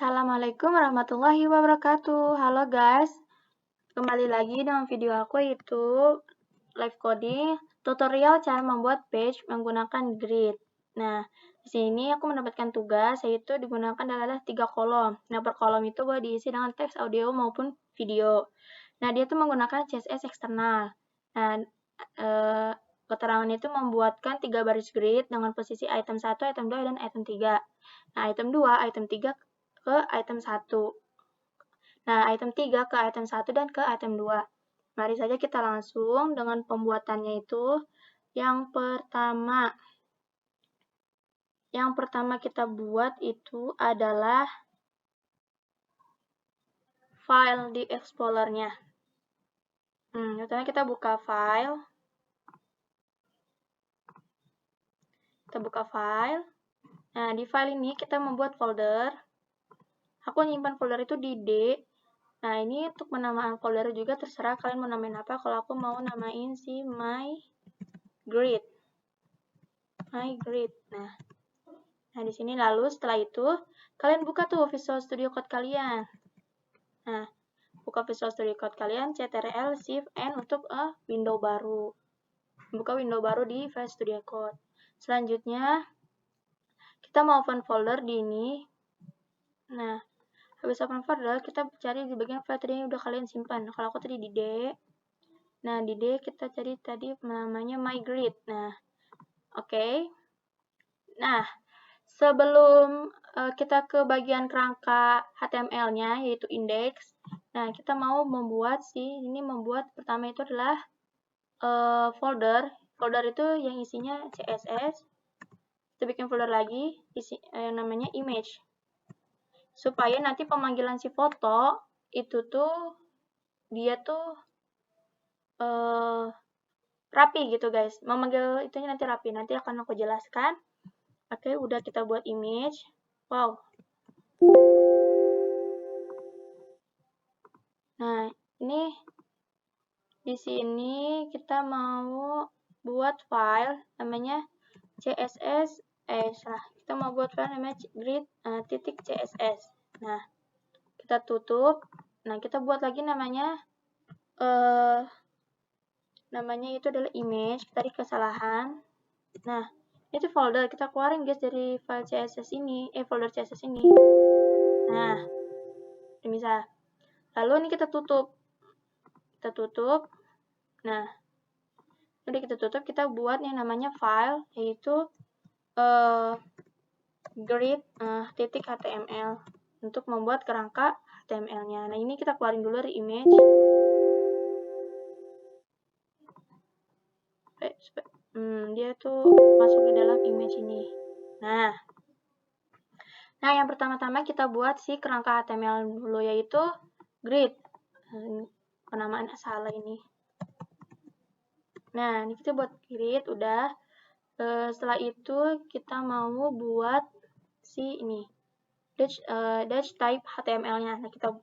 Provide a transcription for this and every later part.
Assalamualaikum warahmatullahi wabarakatuh. Halo guys, kembali lagi dengan video aku yaitu live coding tutorial cara membuat page menggunakan grid. Nah, di sini aku mendapatkan tugas yaitu digunakan adalah 3 kolom. Nah, per kolom itu boleh diisi dengan teks, audio maupun video. Nah, dia tuh menggunakan CSS eksternal. Nah, keterangan itu membuatkan 3 baris grid dengan posisi item 1, item 2, dan item 3. Nah, item 2, item 3 ke item 1. Nah, item 3 ke item 1 dan ke item 2. Mari saja kita langsung dengan pembuatannya itu. Yang pertama kita buat itu adalah file di Explorer-nya. Pertama kita buka file. Nah, di file ini kita membuat folder. Aku nyimpan folder itu di D. Nah, ini untuk penamaan folder juga terserah kalian mau namain apa. Kalau aku mau namain si my grid. Nah, di sini lalu setelah itu kalian buka tuh Visual Studio Code kalian. Nah, buka Visual Studio Code kalian, Ctrl Shift N untuk window baru. Buka window baru di Visual Studio Code. Selanjutnya kita mau open folder di ini. Nah, habis open folder, kita cari di bagian file tadi yang udah kalian simpan. Kalau aku tadi di D. Nah, di D kita cari tadi namanya My Grid. Nah, oke. Nah, sebelum kita ke bagian kerangka HTML-nya, yaitu index. Nah, kita mau membuat pertama itu adalah folder. Folder itu yang isinya CSS. Kita bikin folder lagi, namanya image. Supaya nanti pemanggilan si foto itu tuh dia tuh rapi gitu guys. Memanggil itunya nanti rapi. Nanti akan aku jelaskan. Oke, udah kita buat image. Wow. Nah, ini di sini kita mau buat file namanya CSS. Kita mau buat file namanya grid.css. Nah, kita tutup. Nah, kita buat lagi namanya itu adalah image. Tadi kesalahan. Nah, itu folder kita keluarin guys dari file CSS ini, folder CSS ini. Nah, bisa. Lalu ini kita tutup. Nah, udah kita tutup, kita buat yang namanya file, yaitu grid.html untuk membuat kerangka HTML-nya. Nah, ini kita keluarin dulu dari image. Dia tuh masuk di dalam image ini. Nah, yang pertama-tama kita buat si kerangka HTML dulu, yaitu grid. Penamaan salah ini. Nah, ini kita buat grid, udah. Setelah itu kita mau buat si ini dash type HTML-nya. Nah, kita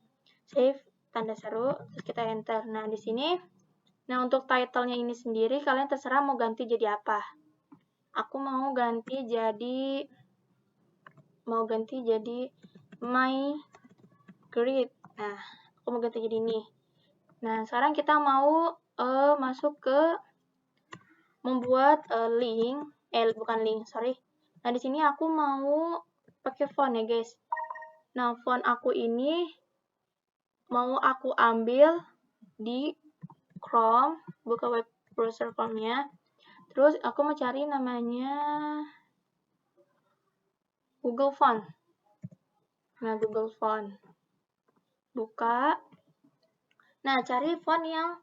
save tanda seru, terus kita enter. Nah, di sini, untuk title-nya ini sendiri kalian terserah mau ganti jadi apa. Aku mau ganti jadi my grid. Nah, aku mau ganti jadi ini. Nah, sekarang kita mau masuk ke membuat Nah, di sini aku mau pakai font ya, guys. Nah, font aku ini mau aku ambil di Chrome, buka web browser Chrome-nya. Terus aku mau cari namanya Google Font. Nah, Google Font. Buka. Nah, cari font yang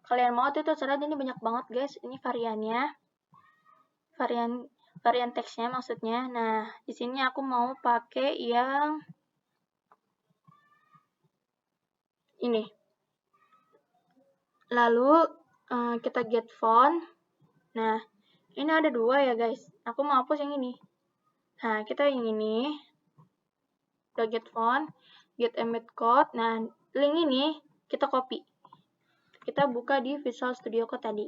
kalian mau, itu terserah. Ini banyak banget, guys. Ini variannya. Varian teksnya maksudnya. Nah, di sini aku mau pakai yang ini. Lalu kita get font. Nah, ini ada 2 ya guys. Aku mau hapus yang ini. Nah, kita yang ini. Kita get font, get embed code. Nah, link ini kita copy. Kita buka di Visual Studio Code tadi.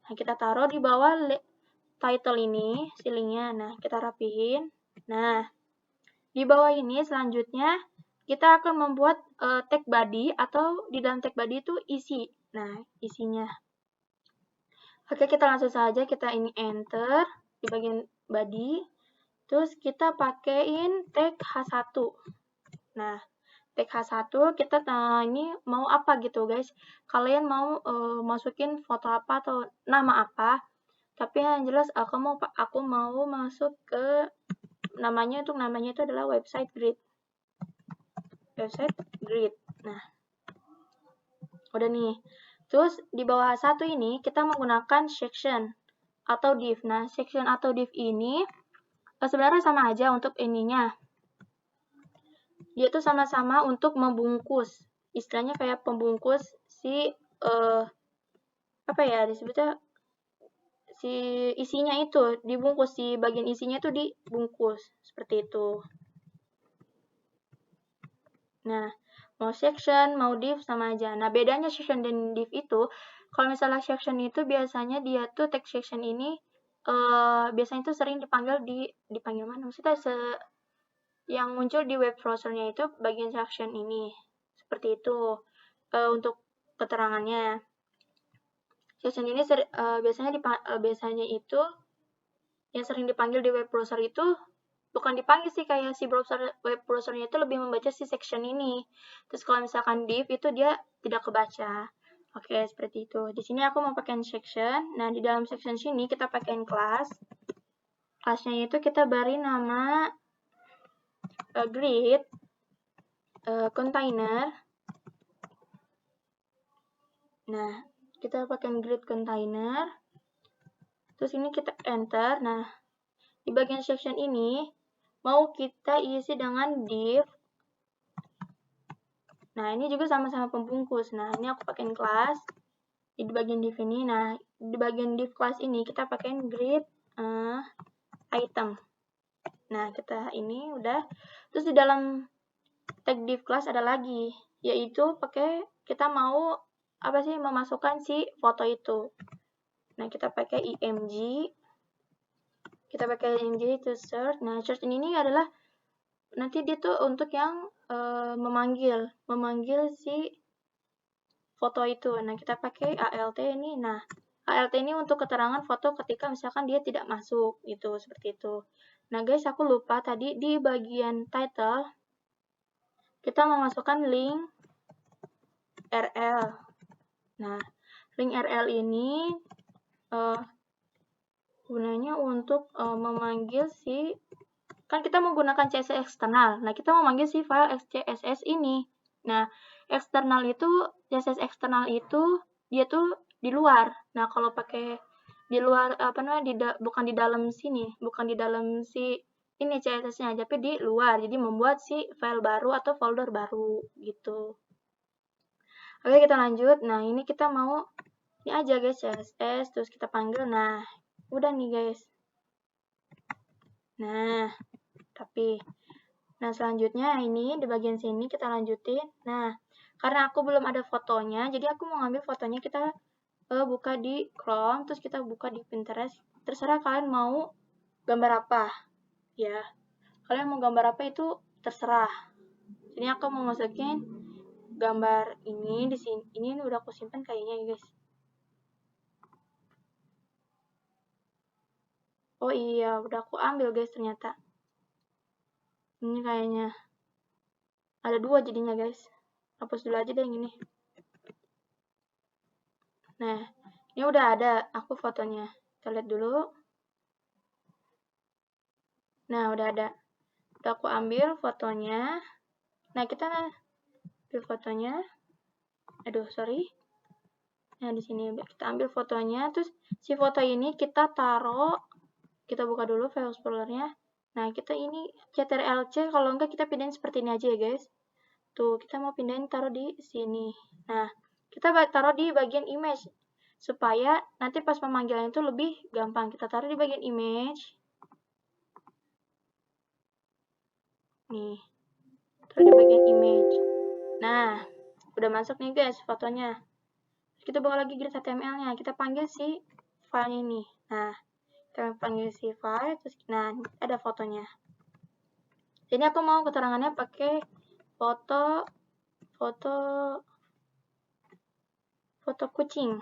Nah, kita taruh di bawah title ini, si linknya. Nah, kita rapihin. Nah, Di bawah ini selanjutnya kita akan membuat tag body, atau di dalam tag body itu isi. Nah, isinya. Oke, kita langsung saja kita ini enter di bagian body. Terus kita pakein tag H1. Nah, tag H1 kita ini mau apa gitu guys. Kalian mau masukin foto apa atau nama apa. Tapi yang jelas aku mau masuk ke namanya itu adalah website grid. Website grid. Nah, udah nih. Terus di bawah satu ini kita menggunakan section atau div. Nah, section atau div ini sebenarnya sama aja untuk ininya. Dia tuh sama-sama untuk membungkus. Istilahnya kayak pembungkus si apa ya disebutnya, si isinya itu dibungkus, si bagian isinya itu dibungkus seperti itu. Nah, mau section, mau div sama aja. Nah, bedanya section dan div itu, kalau misalnya section itu biasanya dia tuh tag section ini biasanya itu sering dipanggil mana? Maksudnya yang muncul di web browsernya itu bagian section ini. Seperti itu untuk keterangannya. Section ini biasanya itu yang sering dipanggil di web browser itu bukan dipanggil sih, kayak si web browsernya itu lebih membaca si section ini. Terus kalau misalkan div itu dia tidak kebaca. Oke, seperti itu. Di sini aku mau pakai section. Nah, di dalam section sini kita pakai class. Classnya itu kita beri nama grid container. Nah, kita pakai grid container. Terus ini kita enter. Nah, di bagian section ini mau kita isi dengan div. Nah, ini juga sama-sama pembungkus. Nah, ini aku pakai class di bagian div ini. Nah, di bagian div class ini kita pakai grid item. Nah, kita ini udah. Terus di dalam tag div class ada lagi, yaitu kita mau apa sih, memasukkan si foto itu. Nah, kita pakai img. Kita pakai img to search. Nah, search ini adalah nanti dia tuh untuk yang memanggil si foto itu. Nah, kita pakai alt ini. Nah, alt ini untuk keterangan foto ketika misalkan dia tidak masuk gitu, seperti itu. Nah, guys, aku lupa tadi di bagian title kita memasukkan link RL. Nah, link RL ini gunanya untuk memanggil si, kan kita menggunakan CSS eksternal. Nah, kita memanggil si file CSS ini. Nah, CSS eksternal itu dia tuh di luar. Nah, kalau pakai di luar bukan di dalam sini, bukan di dalam si ini CSS-nya, tapi di luar. Jadi membuat si file baru atau folder baru gitu. Oke, kita lanjut. Nah, ini kita mau ini aja guys, CSS, terus kita panggil. Nah, udah nih guys. Nah, selanjutnya ini di bagian sini kita lanjutin. Nah, karena aku belum ada fotonya, jadi aku mau ngambil fotonya, kita buka di Chrome, terus kita buka di Pinterest. Terserah kalian mau gambar apa, ya. Kalian mau gambar apa itu terserah. Ini aku mau masukin gambar ini di sini. Ini udah aku simpan kayaknya ya guys. Oh iya, udah aku ambil guys ternyata. Ini kayaknya ada 2 jadinya guys. Hapus dulu aja deh yang ini. Nah, ini udah ada aku fotonya. Kita lihat dulu. Nah, udah ada. Udah aku ambil fotonya. Nah, kita ambil fotonya. Aduh, sorry. Nah, di sini kita ambil fotonya. Terus si foto ini kita taruh. Kita buka dulu file explorer-nya. Nah, kita ini ctrl-c, kalau enggak kita pindahin seperti ini aja ya guys. Tuh, kita mau pindahin taruh di sini. Nah, kita taruh di bagian image supaya nanti pas pemanggilan itu lebih gampang. Kita taruh di bagian image. Nih, taruh di bagian image. Nah, udah masuk nih guys fotonya. Kita buka lagi grid HTML-nya. Kita panggil si file ini. Nah, kita panggil si file, terus nah ada fotonya. Jadi aku mau keterangannya pakai foto kucing.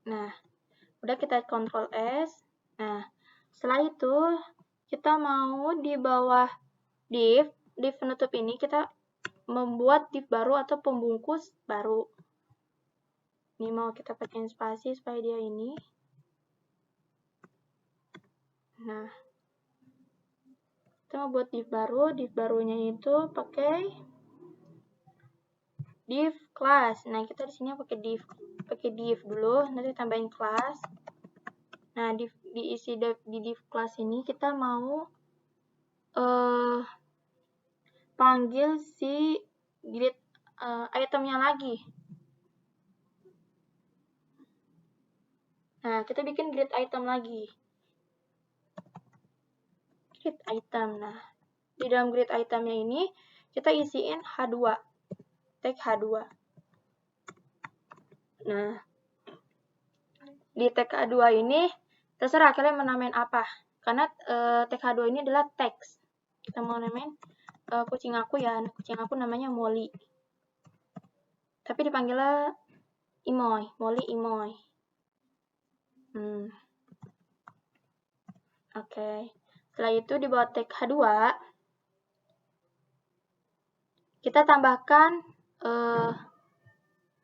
Nah, udah kita Ctrl S. Nah, setelah itu kita mau di bawah div penutup ini kita membuat div baru atau pembungkus baru. Ini mau kita pakai spasi supaya dia ini. Nah, kita mau buat div barunya itu pakai div class. Nah, kita di sini pakai div dulu, nanti tambahin class. Nah, diisi di div class ini kita mau panggil si grid itemnya lagi. Nah, kita bikin grid item lagi. Grid item. Nah, di dalam grid itemnya ini kita isiin H2. Tag H2. Nah, di tag H2 ini terserah kalian mau namain apa. Karena tag H2 ini adalah teks. Kita mau namain kucing aku ya. Kucing aku namanya Molly. Tapi dipanggilnya Imoy. Molly Imoy. Oke. Setelah itu di bawah tag H2 kita tambahkan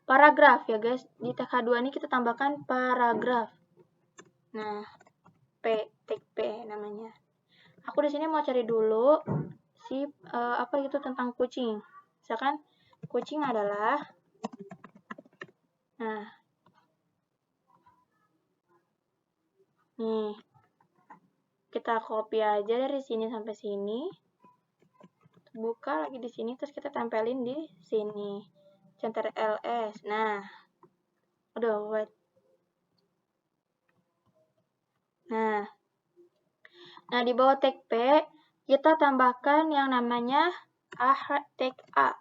paragraf ya guys. Di tag H2 ini kita tambahkan paragraf. Nah, tag P namanya. Aku di sini mau cari dulu si apa itu tentang kucing. Misalkan kucing adalah, nah, nih, kita copy aja dari sini sampai sini. Buka lagi di sini, terus kita tempelin di sini. Ctrl LS. Nah, udah wait. Nah, di bawah tag P kita tambahkan yang namanya tag A.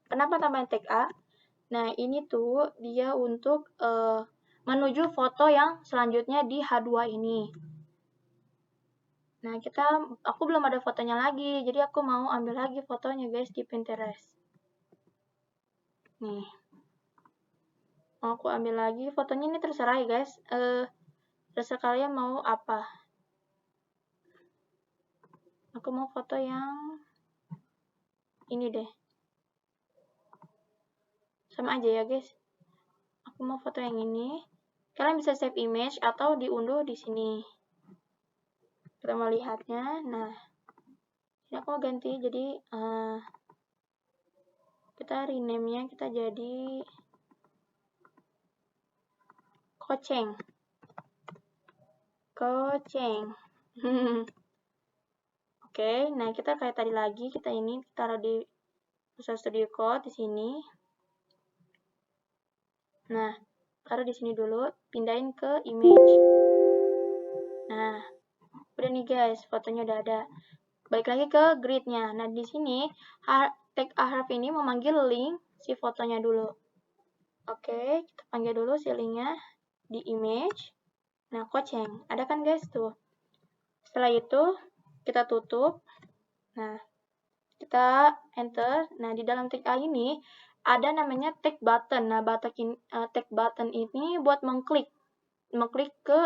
Kenapa tambahin tag A? Nah, ini tuh dia untuk menuju foto yang selanjutnya di H2 ini. Nah, aku belum ada fotonya lagi, jadi aku mau ambil lagi fotonya guys di Pinterest. Nih. Mau aku ambil lagi fotonya, ini terserah ya guys. Terserah kalian mau apa. Aku mau foto yang ini deh. Sama aja ya guys. Aku mau foto yang ini. Kalian bisa save image atau diunduh di sini. Kita mau lihatnya. Nah, ini aku mau ganti jadi kita rename-nya kita jadi Koceng. Oke, nah kita kayak tadi lagi, kita ini taruh di Visual Studio Code di sini. Nah, taruh di sini dulu, pindahin ke image. Nah, udah nih guys, fotonya udah ada. Balik lagi ke grid-nya. Nah, di sini tag ahref ini memanggil link si fotonya dulu. Oke, kita panggil dulu si linknya di image. Nah, Koceng. Ada kan guys tuh. Setelah itu, kita tutup. Nah, kita enter. Nah, di dalam tag A ini ada namanya tag button. Nah, tag button ini buat mengklik ke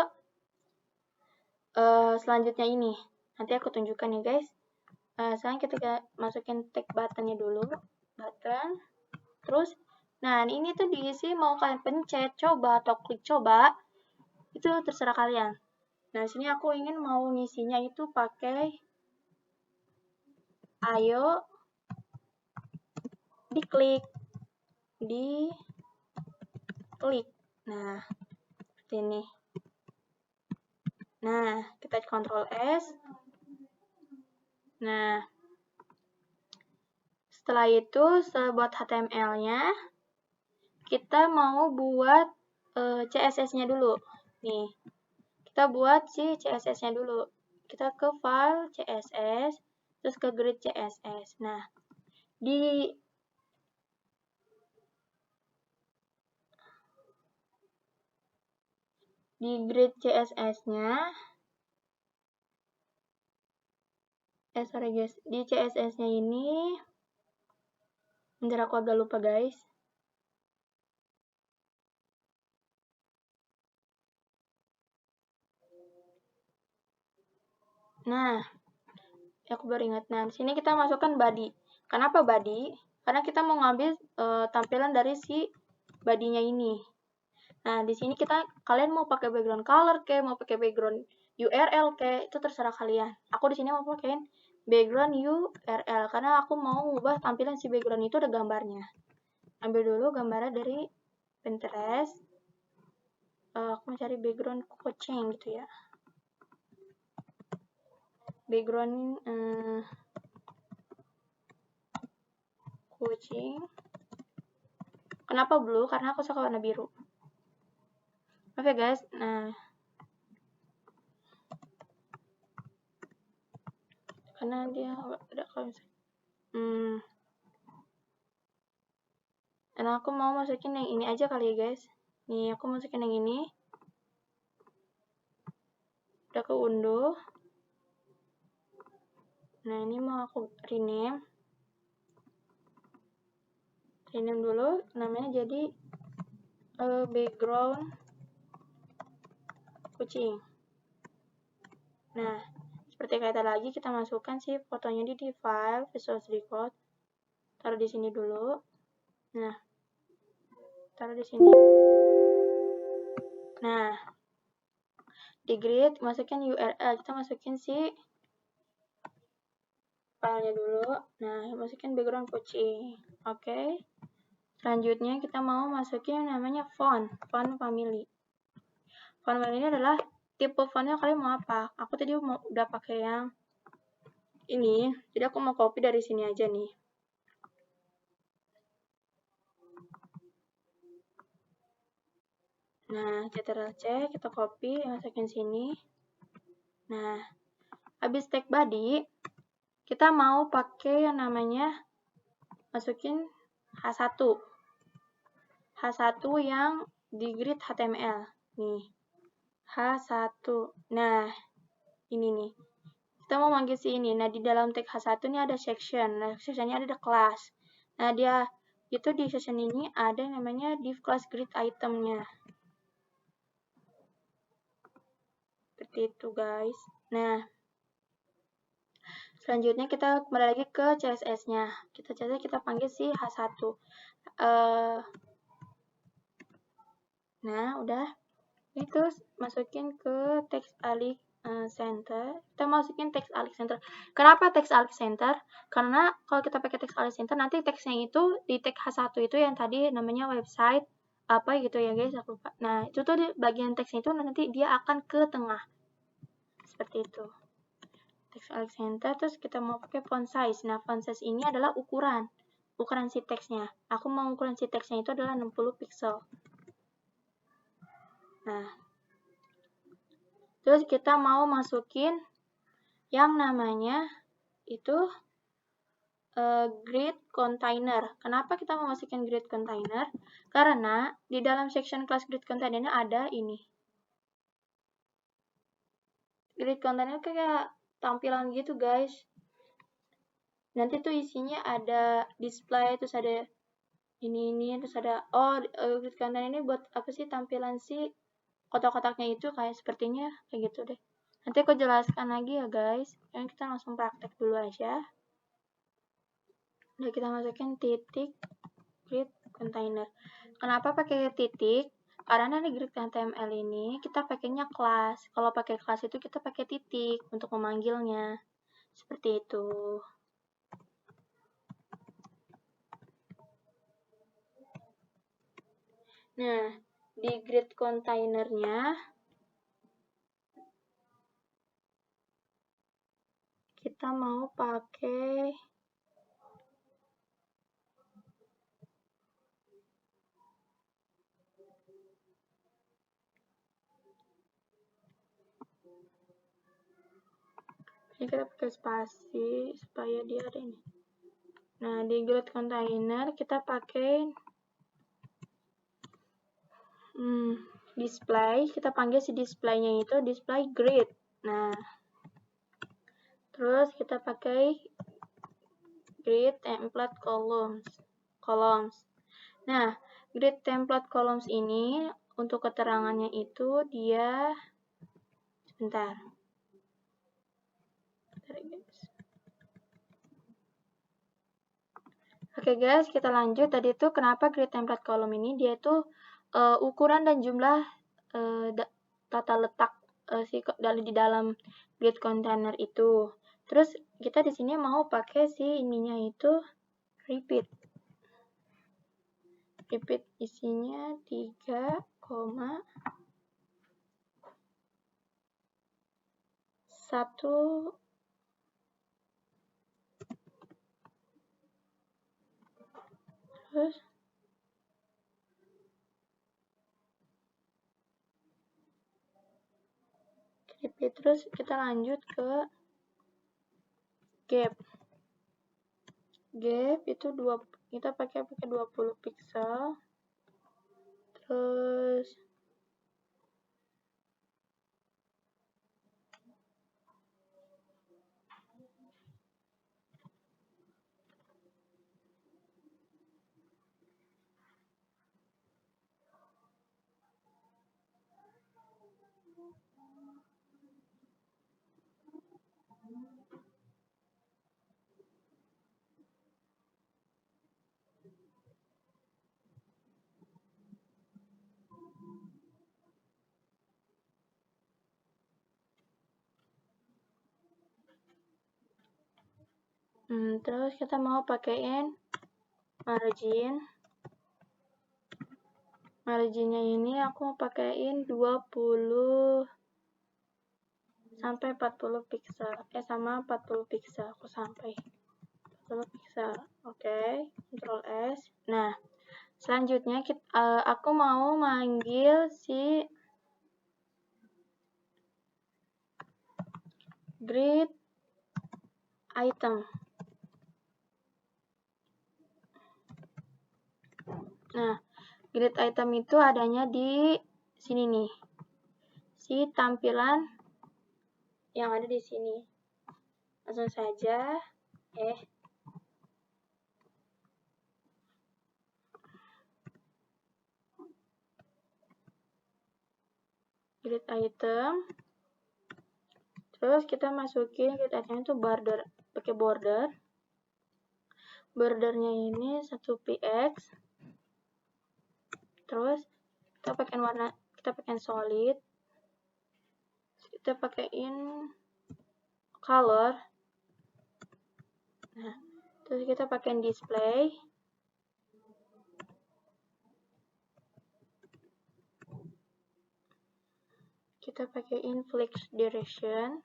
selanjutnya ini. Nanti aku tunjukkan ya guys. Sekarang kita masukin tag buttonnya dulu. Button. Terus, nah ini tuh diisi mau kalian pencet coba atau klik coba. Itu terserah kalian. Nah, sini aku ingin mau ngisinya itu pakai ayo diklik. Nah, seperti ini. Nah, kita Ctrl S. Nah, setelah itu, buat HTML-nya, kita mau buat CSS-nya dulu. Nih, kita buat si CSS-nya dulu. Kita ke file CSS, terus ke grid CSS. Nah, di grid CSS-nya, sorry guys, di CSS-nya ini, bentar aku agak lupa guys. Nah, aku baru ingat. Nah, di sini kita masukkan body. Kenapa body? Karena kita mau ngambil tampilan dari si body-nya ini. Nah, di sini kalian mau pakai background color mau pakai background URL itu terserah kalian. Aku di sini mau pakai background URL karena aku mau mengubah tampilan si background itu ada gambarnya. Ambil dulu gambarnya dari Pinterest. Aku mencari background kucing gitu ya. Background kucing. Kenapa blue? Karena aku suka warna biru. Oke guys, nah karena dia ada kalau misalnya, dan aku mau masukin yang ini aja kali ya guys. Nih aku masukin yang ini. Udah ke unduh. Nah ini mau aku rename dulu, namanya jadi background kucing. Nah, seperti kata lagi kita masukkan sih fotonya di file Visual Studio Code. Taruh di sini dulu. Nah, taruh di sini. Nah, di grid masukin URL, kita masukin si filenya dulu. Nah, masukin background kucing. Oke. Selanjutnya kita mau masukin yang namanya font family. Font family ini adalah tipe fontnya kalian mau apa. Aku tadi udah pakai yang ini, jadi aku mau copy dari sini aja nih. Nah, Ctrl+C kita copy, masukin sini. Nah, habis tag body, kita mau pakai yang namanya masukin H1. H1 yang di grid HTML. Nih. H1. Nah, ini nih. Kita mau manggil si ini. Nah, di dalam tag H1 ini ada section. Nah, sectionnya ada class. Nah, dia itu di section ini ada yang namanya div class grid itemnya. Seperti itu, guys. Nah, selanjutnya kita kembali lagi ke CSS-nya. Kita panggil si H1. Nah, udah. Itu masukin ke text alik center. Kita masukin text alik center. Kenapa text alik center? Karena kalau kita pakai text alik center, nanti teksnya itu di tag H1 itu yang tadi namanya website apa gitu ya guys, aku lupa. Nah, itu tuh di bagian teksnya itu nanti dia akan ke tengah. Seperti itu. Text alik center, terus kita mau pakai font size. Nah, font size ini adalah ukuran si teksnya. Aku mau ukuran si teksnya itu adalah 60 pixel. Nah, terus kita mau masukin yang namanya itu grid container. Kenapa kita mau masukin grid container? Karena di dalam section class grid container ada ini. Grid container kayak tampilan gitu guys. Nanti tuh isinya ada display, terus ada ini, terus ada grid container ini buat apa sih, tampilan si kotak-kotaknya itu kayak sepertinya kayak gitu deh. Nanti aku jelaskan lagi ya guys. Yang kita langsung praktek dulu aja. Udah kita masukin titik grid container. Kenapa pakai titik? Karena di grid HTML ini kita pakainya kelas. Kalau pakai kelas itu kita pakai titik untuk memanggilnya. Seperti itu. Nah, di grid containernya kita mau pakai ini, kita pakai spasi supaya dia ada ini. Nah, di grid container kita pakai display, kita panggil si display-nya itu display grid. Nah, Terus kita pakai grid template columns. Nah, grid template columns ini untuk keterangannya itu dia sebentar guys. Oke guys, kita lanjut. Tadi itu kenapa grid template column ini dia itu ukuran dan jumlah tata letak di dalam grid container itu. Terus kita di sini mau pakai si ininya itu repeat. Repeat isinya 3, satu terus repeat, terus kita lanjut ke gap itu kita pakai 20 pixel, terus terus kita mau pakaiin marginnya ini aku mau pakaiin 20 sampai 40 pixel sama 40 pixel aku sampai 40 pixel. Oke, Ctrl S. Nah, selanjutnya aku mau manggil si grid item. Nah, grid item itu adanya di sini nih. Si tampilan yang ada di sini. Langsung saja. Grid item. Terus kita masukin grid item itu border, pakai border. Bordernya ini 1px. Terus kita pakai warna, kita pakai solid. Kita pakaiin color. Nah, terus kita pakai display. Kita pakaiin flex direction.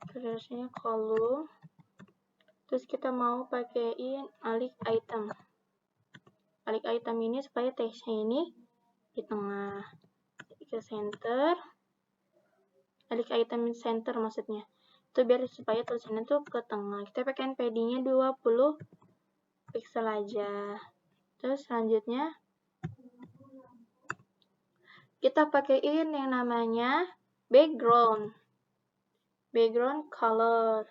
Directionnya column. Terus kita mau pakaiin alik item. Alik item ini supaya teksnya ini di tengah. Ke center. Alik item center maksudnya. Itu biar supaya tulisannya tuh ke tengah. Kita pakaiin paddingnya 20 pixel aja. Terus selanjutnya kita pakaiin yang namanya background color.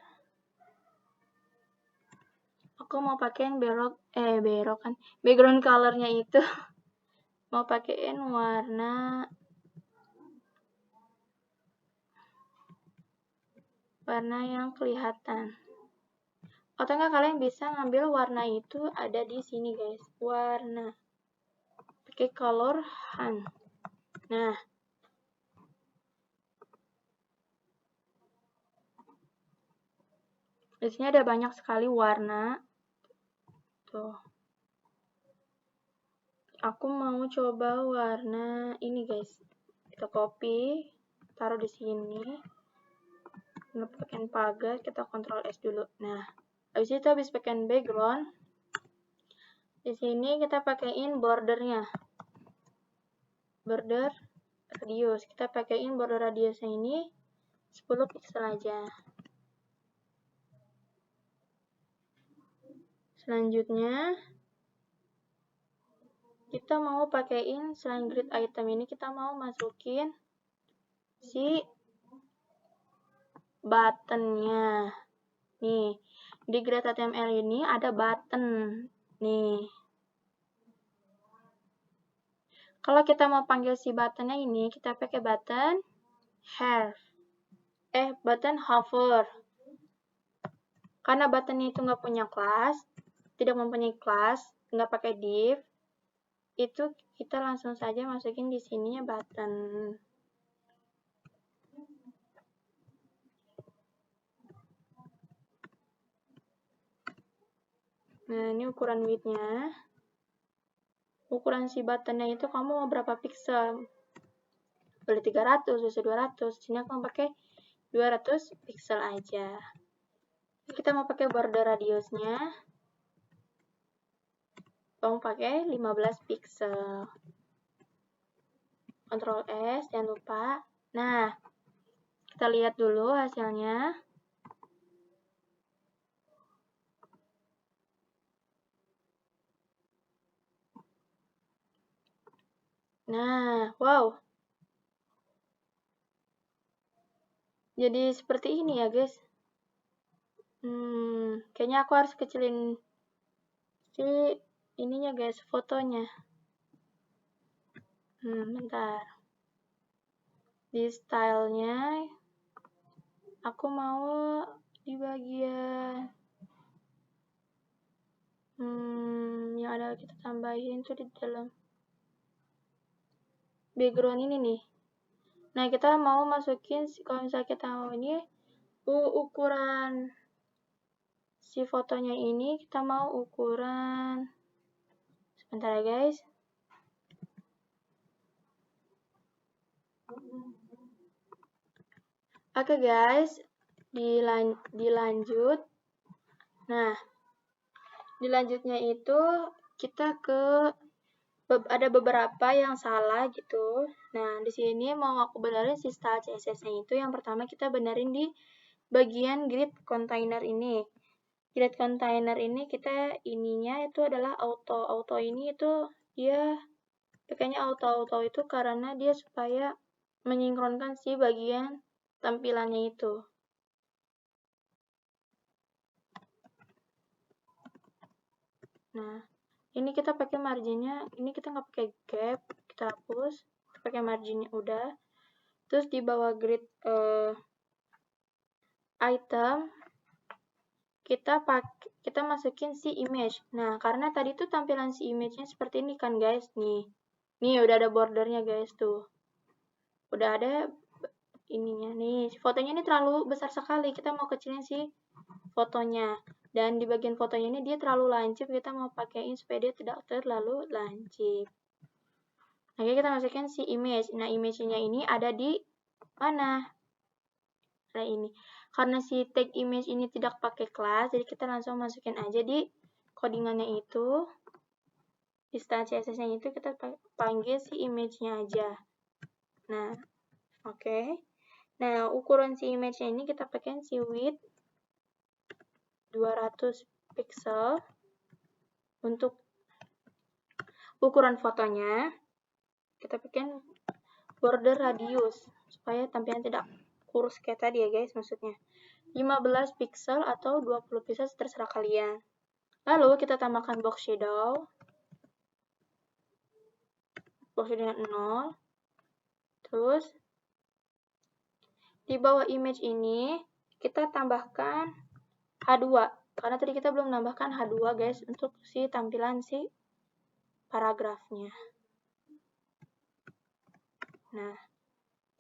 Aku mau pakaiin background colornya itu mau pakaiin warna yang kelihatan. Atau enggak kalian bisa ngambil warna itu ada di sini guys, warna pakai color Han. Nah, di sini ada banyak sekali warna. Tuh. Aku mau coba warna ini guys. Kita copy, taruh di sini. Kita pakai pagar, kita Ctrl S dulu. Nah, habis itu habis pakai background. Di sini kita pakaiin bordernya. Border radius. Kita pakaiin border radiusnya ini 10 pixel aja. Selanjutnya kita mau pakaiin selain grid item ini kita mau masukin si buttonnya. Nih, di grid HTML ini ada button. Nih. Kalau kita mau panggil si buttonnya ini, kita pakai button button hover. Karena buttonnya itu nggak punya kelas, tidak mempunyai kelas, nggak pakai div, itu kita langsung saja masukin di sininya button. Nah, ini ukuran width-nya. Ukuran si buttonnya itu kamu mau berapa pixel? Boleh 300, bisa 200. Sini aku pakai 200 pixel aja. Kita mau pakai border radiusnya. Kamu pakai 15 pixel. Ctrl S, jangan lupa. Nah, kita lihat dulu hasilnya. Nah, wow. Jadi seperti ini ya, guys. Kayaknya aku harus kecilin si ininya, guys, fotonya. Bentar. Di stylenya, aku mau di bagian yang ada kita tambahin tuh di dalam background ini nih. Nah, kita mau masukin, kalau misalnya kita mau ini, ukuran si fotonya ini, kita mau ukuran, sebentar ya guys. Oke guys, dilanjut. Nah, dilanjutnya itu kita ada beberapa yang salah gitu. Nah, di sini mau aku benerin si style CSS-nya itu. Yang pertama kita benerin di bagian grid container ini. Grid container ini kita ininya itu adalah auto. Auto ini itu dia pakainya auto itu karena dia supaya menyinkronkan si bagian tampilannya itu. Nah, ini kita pakai marginnya, ini kita nggak pakai gap, kita hapus, kita pakai marginnya udah. Terus di bawah grid item, kita masukin si image. Nah, karena tadi tuh tampilan si image-nya seperti ini kan guys, nih. Nih udah ada bordernya guys tuh. Udah ada ininya nih. Fotonya ini terlalu besar sekali, kita mau kecilin si fotonya. Dan di bagian fotonya ini dia terlalu lancip, kita mau pakaiin supaya dia tidak terlalu lancip. Oke, kita masukin si image. Nah, image-nya ini ada di mana? Ada ini. Karena si tag image ini tidak pakai kelas, jadi kita langsung masukin aja di codingannya itu. Di style CSS-nya itu kita panggil si image-nya aja. Nah, oke. Nah, ukuran si image-nya ini kita pakai si width 200 pixel. Untuk ukuran fotonya, kita bikin border radius supaya tampilan tidak kurus kayak tadi ya guys, maksudnya 15 pixel atau 20 pixel terserah kalian. Lalu kita tambahkan box shadow. Box shadow 0. Terus di bawah image ini kita tambahkan H2 karena tadi kita belum nambahkan H2 guys untuk si tampilan si paragrafnya. Nah,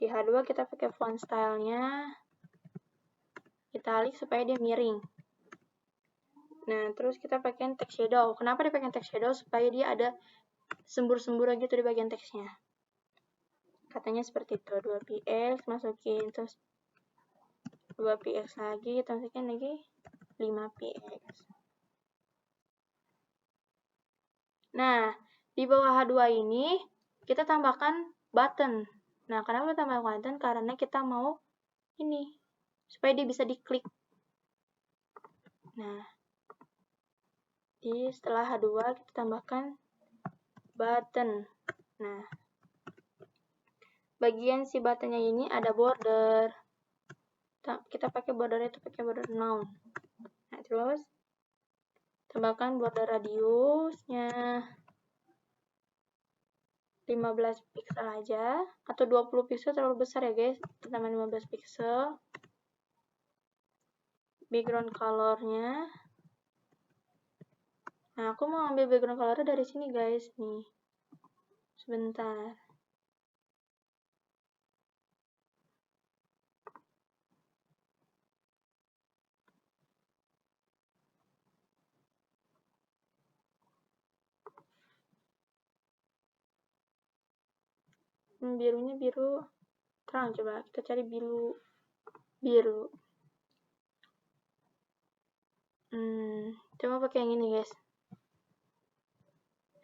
di H2 kita pakai font stylenya italic supaya dia miring. Nah, terus kita pakai text shadow. Kenapa dipakai text shadow? Supaya dia ada sembur-sembur gitu di bagian teksnya. Katanya seperti itu. 2px masukin, terus 2px lagi, kita masukin lagi 5px. Nah, di bawah H2 ini kita tambahkan button. Nah, kenapa tambah button? Karena kita mau ini supaya dia bisa diklik. Nah, setelah H2 kita tambahkan button. Nah, bagian si buttonnya ini ada border. kita pakai bordernya itu pakai border noun. Nah, terus tambahkan border radiusnya 15 pixel aja, atau 20 pixel terlalu besar ya guys, tambah 15 pixel. Background colornya, nah aku mau ambil background colornya dari sini guys, nih, sebentar. Birunya biru terang, coba kita cari biru. Coba pakai yang ini guys.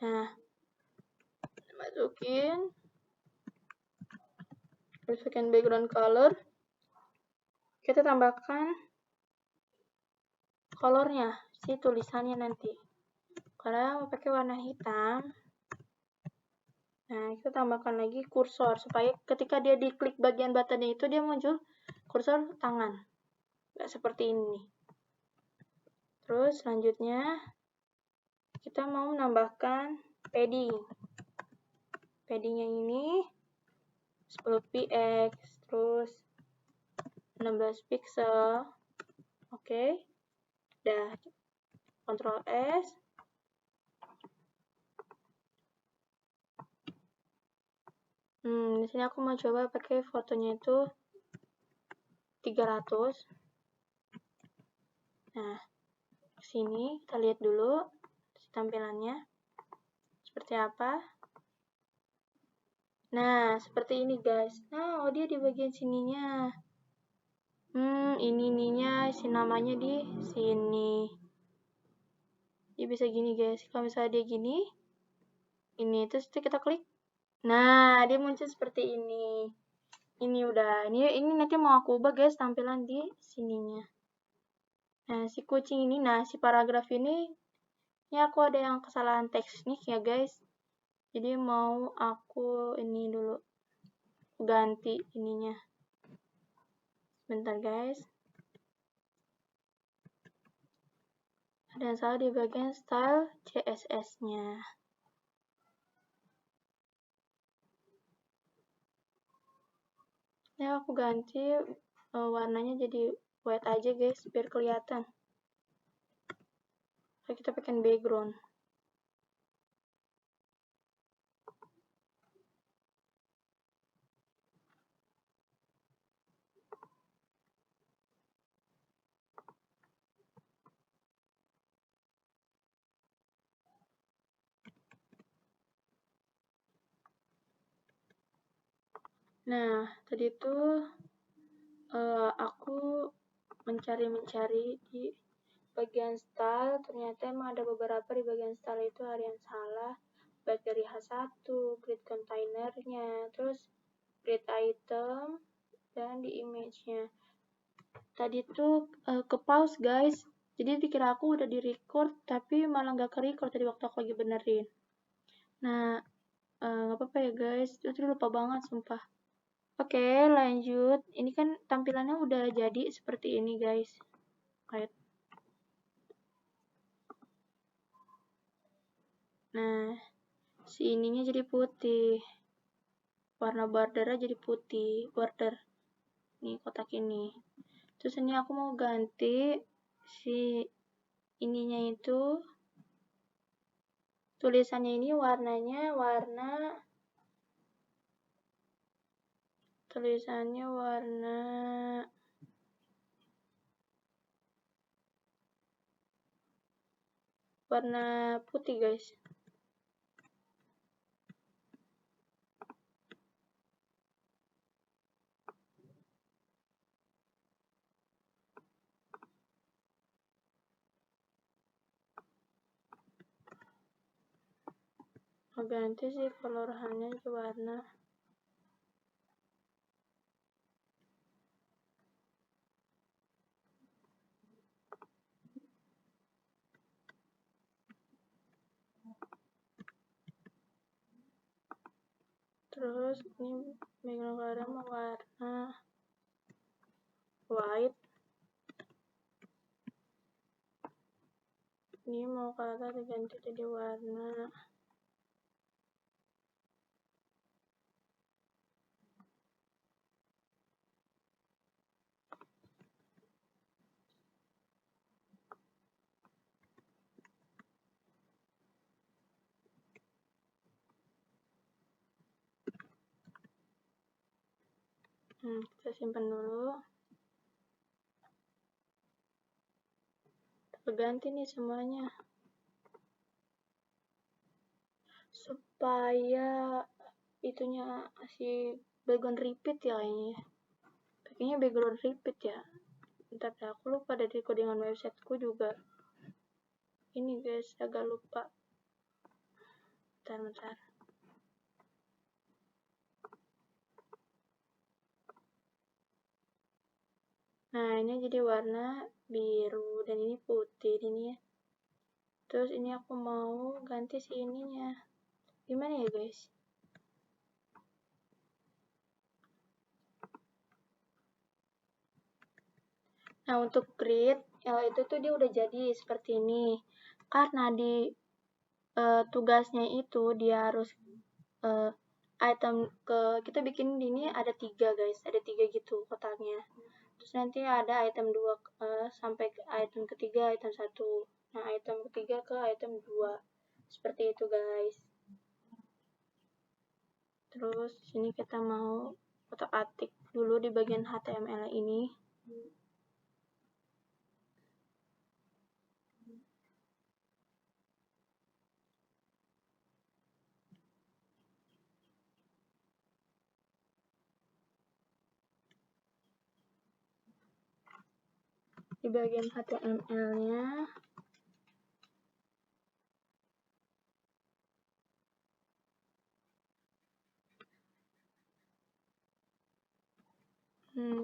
Nah, masukin, masukin background color, kita tambahkan colornya, si tulisannya nanti. Karena mau pakai warna hitam, nah kita tambahkan lagi kursor supaya ketika dia diklik bagian buttonnya itu dia muncul kursor tangan, nggak seperti ini. Terus selanjutnya kita mau menambahkan padding. Paddingnya ini 10 px, terus 16 pixel. Oke, udah. Ctrl S. Di sini aku mau coba pakai fotonya itu 300. Nah, sini kita lihat dulu tampilannya seperti apa. Nah, seperti ini guys. Nah, dia di bagian sininya. Ininya si namanya di sini. Dia bisa gini guys. Kalau misalnya dia gini, ini terus kita klik. Nah, dia muncul seperti ini. Ini udah. Ini nanti mau aku ubah guys tampilan di sininya. Nah, si kucing ini, si paragraf ini aku ada yang kesalahan teknik ya guys. Jadi mau aku ini dulu ganti ininya. Bentar guys. Ada yang salah di bagian style CSS-nya. Ya, aku ganti warnanya jadi white aja guys, biar kelihatan. Lalu kita pakai background. Nah, tadi itu aku mencari di bagian style, ternyata emang ada beberapa di bagian style itu ada yang salah, baik dari H1, grid containernya, terus grid item, dan di image-nya. Tadi tuh ke pause guys, jadi dikira aku udah di record, tapi malah nggak ke record tadi waktu aku lagi benerin. Nah, nggak apa-apa ya guys, itu lupa banget sumpah. Oke, lanjut. Ini kan tampilannya udah jadi seperti ini guys. Nah, si ininya jadi putih. Warna bordernya jadi putih. Border. Nih, kotak ini. Terus ini aku mau ganti si ininya itu. Tulisannya ini warnanya tulisannya warna putih guys. Mau ganti sih color-nya ke warna. Terus ini background color mau warna white. Ini mau color diganti jadi warna. Kita simpan dulu. Terganti nih semuanya. Supaya itunya si background repeat ya kayaknya. Kayaknya background repeat ya. Bentar, aku lupa dari codingan websiteku juga. Ini guys, agak lupa. Bentar. Nah, ini jadi warna biru dan ini putih ini ya. Terus ini aku mau ganti si ininya. Gimana ya guys? Nah, untuk grid itu tuh dia udah jadi seperti ini. Karena di tugasnya itu dia harus item kita bikin ini ada 3 guys, ada 3 gitu kotaknya. Terus nanti ada item 2 sampai ke item ketiga, item 1. Nah, item ketiga ke item 2. Seperti itu guys. Terus sini kita mau kotak-atik dulu di bagian HTML ini. Di bagian HTML-nya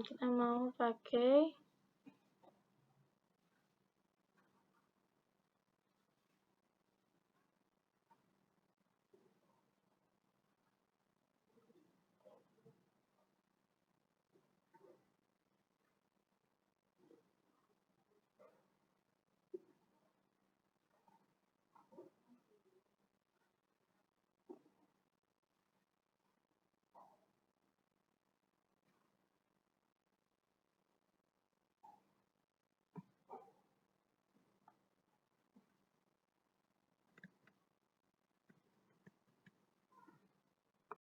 kita mau pakai